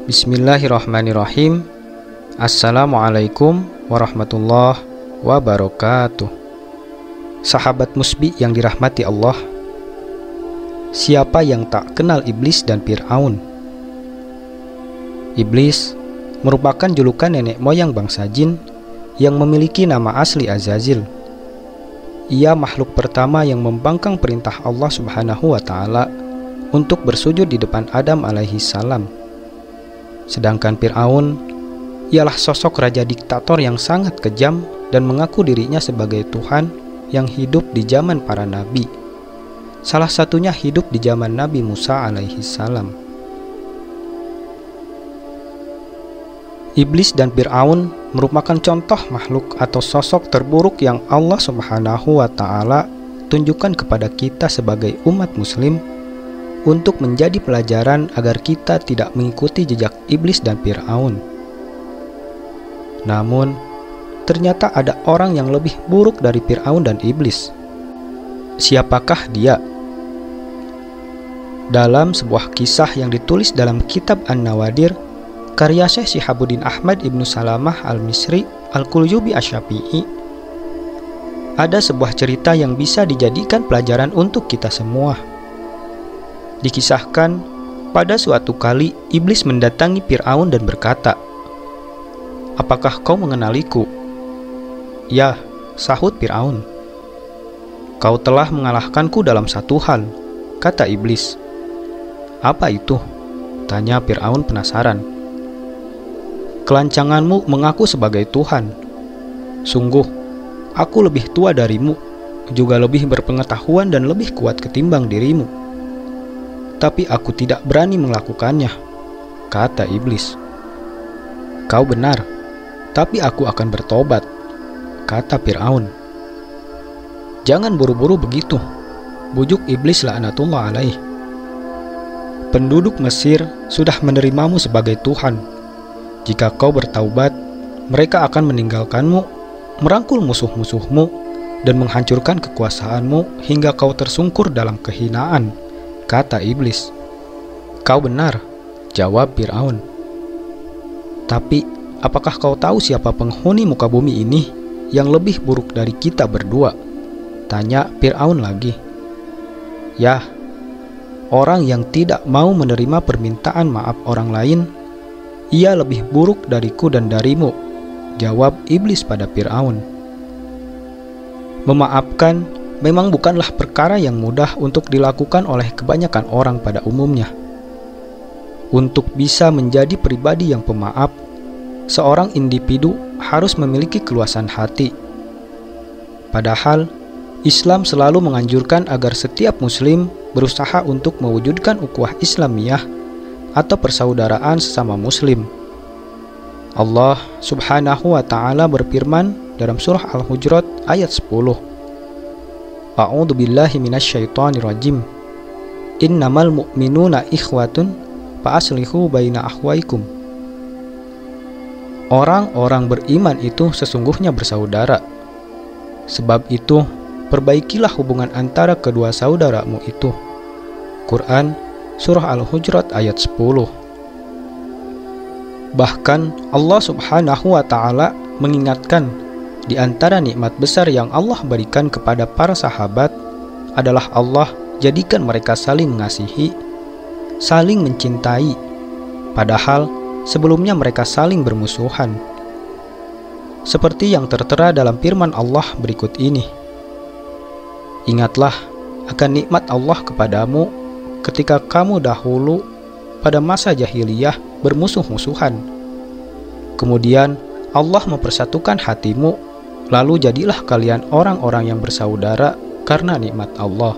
Bismillahirrahmanirrahim. Assalamualaikum warahmatullahi wabarakatuh. Sahabat musbi yang dirahmati Allah, siapa yang tak kenal iblis dan Fir'aun? Iblis merupakan julukan nenek moyang bangsa jin yang memiliki nama asli Azazil. Ia makhluk pertama yang membangkang perintah Allah Subhanahu wa Ta'ala untuk bersujud di depan Adam alaihi salam. Sedangkan Fir'aun ialah sosok raja diktator yang sangat kejam dan mengaku dirinya sebagai Tuhan yang hidup di zaman para nabi. Salah satunya hidup di zaman Nabi Musa alaihi salam. Iblis dan Fir'aun merupakan contoh makhluk atau sosok terburuk yang Allah Subhanahu wa Ta'ala tunjukkan kepada kita sebagai umat muslim untuk menjadi pelajaran agar kita tidak mengikuti jejak iblis dan Fir'aun. Namun, ternyata ada orang yang lebih buruk dari Fir'aun dan iblis. Siapakah dia? Dalam sebuah kisah yang ditulis dalam kitab An-Nawadir, karya Syekh Syihabuddin Ahmad Ibnu Salamah Al-Misri Al-Quljubi Asy-Syafi'i, ada sebuah cerita yang bisa dijadikan pelajaran untuk kita semua. Dikisahkan, pada suatu kali iblis mendatangi Fir'aun dan berkata, "Apakah kau mengenaliku?" "Ya," sahut Fir'aun. "Kau telah mengalahkanku dalam satu hal," kata iblis. "Apa itu?" tanya Fir'aun penasaran. "Kelancanganmu mengaku sebagai Tuhan. Sungguh, aku lebih tua darimu, juga lebih berpengetahuan dan lebih kuat ketimbang dirimu. Tapi aku tidak berani melakukannya," kata iblis. "Kau benar, tapi aku akan bertobat," kata Fir'aun. "Jangan buru-buru begitu," bujuk iblis laknatullah alaih. "Penduduk Mesir sudah menerimamu sebagai Tuhan. Jika kau bertaubat, mereka akan meninggalkanmu, merangkul musuh-musuhmu, dan menghancurkan kekuasaanmu hingga kau tersungkur dalam kehinaan," kata iblis. "Kau benar," jawab Fir'aun. "Tapi apakah kau tahu siapa penghuni muka bumi ini yang lebih buruk dari kita berdua?" tanya Fir'aun lagi. "Ya, orang yang tidak mau menerima permintaan maaf orang lain, ia lebih buruk dariku dan darimu," jawab iblis pada Fir'aun. Memaafkan memang bukanlah perkara yang mudah untuk dilakukan oleh kebanyakan orang pada umumnya. Untuk bisa menjadi pribadi yang pemaaf, seorang individu harus memiliki keluasan hati. Padahal, Islam selalu menganjurkan agar setiap muslim berusaha untuk mewujudkan ukhuwah Islamiyah atau persaudaraan sesama muslim. Allah Subhanahu wa Ta'ala berfirman dalam surah Al-Hujurat ayat 10. A'udzu billahi minasyaitonir rajim. Innamal mu'minuna ikhwatun fa aslihu baina akhwaikum. Orang-orang beriman itu sesungguhnya bersaudara. Sebab itu, perbaikilah hubungan antara kedua saudaramu itu. Quran surah Al-Hujurat ayat 10. Bahkan Allah Subhanahu wa Ta'ala mengingatkan, di antara nikmat besar yang Allah berikan kepada para sahabat adalah Allah jadikan mereka saling mengasihi, saling mencintai, padahal sebelumnya mereka saling bermusuhan. Seperti yang tertera dalam firman Allah berikut ini, "Ingatlah akan nikmat Allah kepadamu ketika kamu dahulu pada masa jahiliyah bermusuh-musuhan. Kemudian Allah mempersatukan hatimu, lalu jadilah kalian orang-orang yang bersaudara karena nikmat Allah."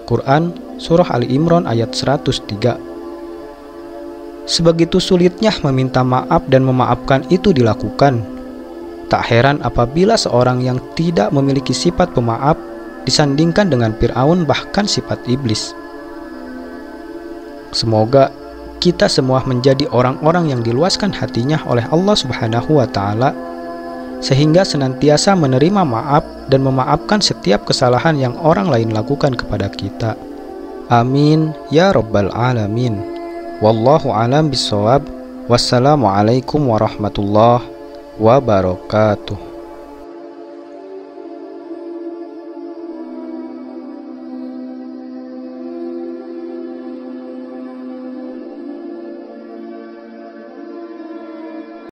Quran surah Ali Imran ayat 103. Sebegitu sulitnya meminta maaf dan memaafkan itu dilakukan. Tak heran apabila seorang yang tidak memiliki sifat pemaaf disandingkan dengan Fir'aun bahkan sifat iblis. Semoga kita semua menjadi orang-orang yang diluaskan hatinya oleh Allah Subhanahu wa Ta'ala, sehingga senantiasa menerima maaf dan memaafkan setiap kesalahan yang orang lain lakukan kepada kita. Amin ya rabbal alamin. Wallahu alam bisawab. Wassalamualaikum warahmatullahi wabarakatuh.